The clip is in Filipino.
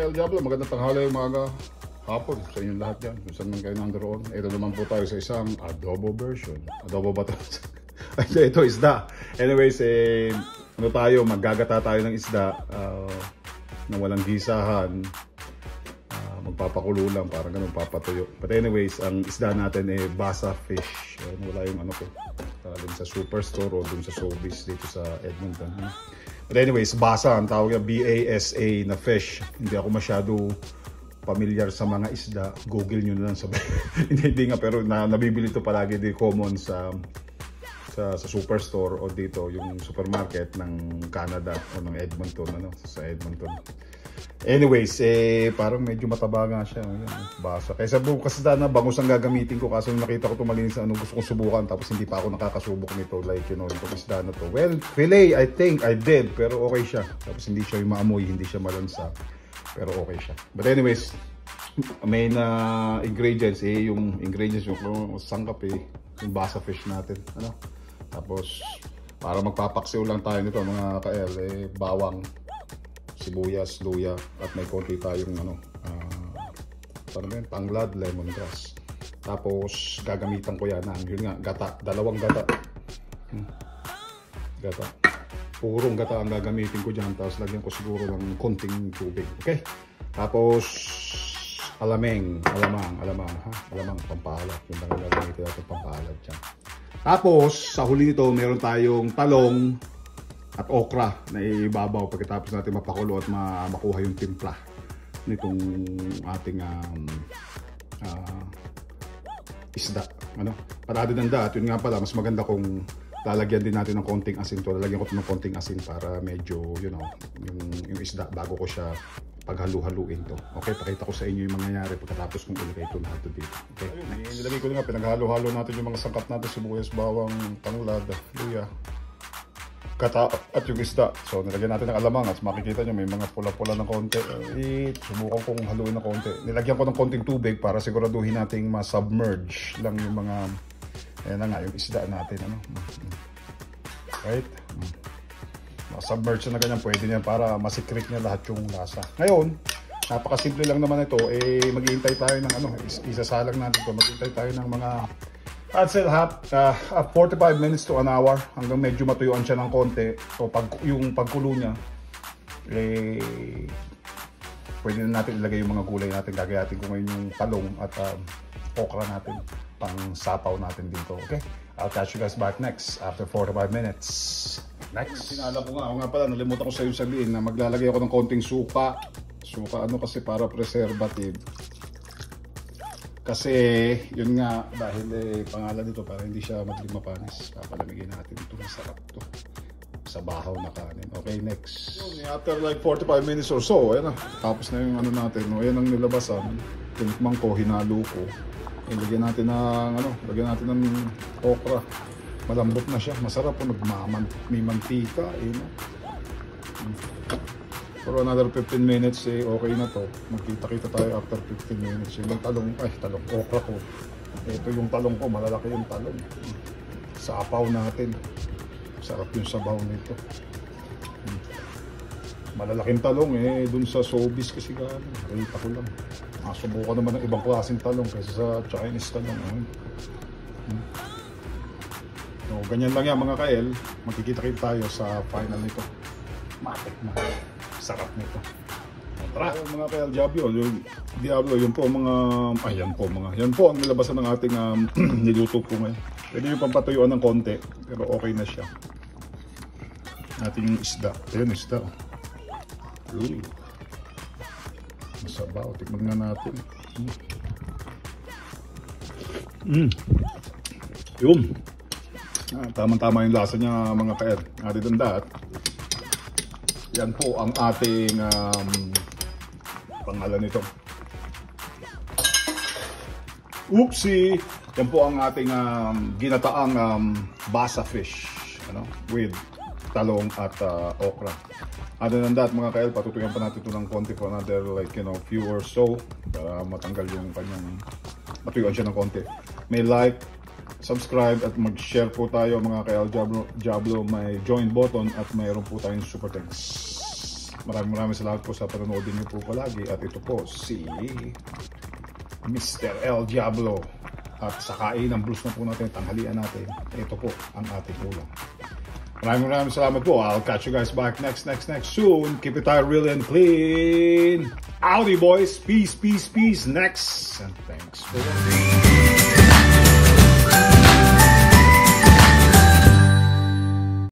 ka-El Diablo, magandang tanghali, umaga, hapon sa inyong lahat dyan. Kung saan man kayo nandoon. Ito naman po tayo sa isang adobo version. Adobo ba ito? Ito isda. Anyways, ano tayo, maggagata tayo ng isda na walang gisahan. Magpapakulo lang, parang ganun, papatuyo. But anyways, ang isda natin basa fish. Wala yung ano ko. Dun sa superstore o dun sa Sobeys dito sa Edmonton. But anyways, basa ang tawag niya, B-A-S-A na fish. Hindi ako masyado familiar sa mga isda. Google nyo na lang sa hindi nga, pero nabibili ito palagi di common sa superstore o dito yung supermarket ng Canada o ng Edmonton, ano, sa Edmonton. Anyways, parang medyo mataba nga siya. Basa. Kaysa kasi na bangus ang gagamitin ko. Kaso nakita ko ito malinis na gusto kong subukan. Tapos hindi pa ako nakakasubok nito. Like, you know, itong isda na to. Well, filet, I think I did. Pero okay siya. Tapos hindi siya yung maamoy. Hindi siya malansa. Pero okay siya. But anyways, main ingredients, yung ingredients yung sangkap, yung basa fish natin. Ano? Tapos, para magpapaksiw lang tayo nito, mga ka-El, bawang, sibuyas, luya, at may konti tayong tanglad, lemongrass. Tapos gagamitan ko yan yun nga, gata, dalawang gata. Gata. Purong gata ang gagamitin ko dyan. Tapos lagyan ko siguro ng konting tubig. Okay? Tapos alamang pampalat. Yung lang gagamitin natin pampalat dyan. Tapos sa huli nito, meron tayong talong at okra na ibabaw pagkatapos natin mapakulo at makuha yung timpla nitong ating isda. Ano? Parado ng dat, yun nga pala, mas maganda kung lalagyan din natin ng konting asin to. Lalagyan ko ng konting asin para medyo, you know, yung isda bago ko siya paghalu-haluin to. Okay, pakita ko sa inyo yung mangyayari pagkatapos kong ilagay ito lahat dito. Okay, nilagay ko nga, pinaghalo-halo natin yung mga sangkap natin, sibuyas, bawang, tanglad, luya, gata at yung isda. So nilagyan natin ng alamang at makikita nyo may mga pula-pula ng konti. Subukan kong haluin ng konti. Nilagyan ko ng konting tubig para siguraduhin nating ma-submerge lang yung mga, ayan na nga, yung isda natin. Ano? Right? Ma-submerge na ganyan, pwede niyan para masikrik niya lahat yung lasa. Ngayon, napakasimple lang naman ito. Maghihintay tayo ng ano, isasalang natin ito. Maghihintay tayo ng mga I'd say 45 minutes to an hour hanggang medyo matuyuan siya ng konti. So yung pagkulo niya, pwede na natin ilagay yung mga gulay natin. Gagayatin ko ngayon yung talong at okra natin, pang sapaw natin dito. Okay? I'll catch you guys back next after 45 minutes. Next. Sinala ko nga, ako nga pala, nalimutan ko sa iyo sabihin na maglalagay ako ng konting suka. Suka ano kasi para preservative. Kasi yun nga, dahil pangalan nito para hindi siya maging mapanis, papalamigin natin ito, masarap to sa bahaw na kanin. Okay, next. After like 45 minutes or so, ayan na, tapos na yung ano natin, ayan ang nilabasan. Tinikman ko, hinalo ko. Lagyan natin ng lagyan natin ng okra. Malambot na siya, masarap po, may mantika, For another 15 minutes, okay na to. Magkita-kita tayo after 15 minutes. Yung talong, okra ko. Ito yung talong ko, malalaki yung talong. Sapaw natin. Sarap yung sabaw nito. Malalaking talong dun sa Sobeys kasi gano'n. Nakita ko lang. Subukan naman ng ibang klaseng talong kaysa sa Chinese talong. So, ganyan lang yan mga ka-El. Magkikita-kita tayo sa final nito. Matik na. Sarap nito. Tara mga ka-El Diablo, yun po ang nilabasan ng ating niluto po ngayon. Pwede yung pampatuyuan ng konti, pero okay na siya. Ating isda. Ayun, isda. Masabaw. Tikman nga natin. Yun. Tama-tama yung lasa niya mga ka-El. Other than that, yan po ang ating pangalan nito. Oopsie! Yan po ang ating ginataang basa fish, with talong at okra. Other than that mga ka-El, patutuyan pa natin ito ng konti for another few or so para matanggal yung kanyang, matuyuan siya ng konti. May like, subscribe at mag-share po tayo mga ka-El Diablo. May join button at mayroon po tayong super thanks. Maraming salamat po sa panonood niyo po palagi. At ito po si Mr. El Diablo. At sa kain ng blues na po natin, tanghalian natin. Ito po ang ating ulam. Maraming salamat po. I'll catch you guys back next soon. Keep it real and clean. Howdy boys. Peace. Next. And thanks for watching.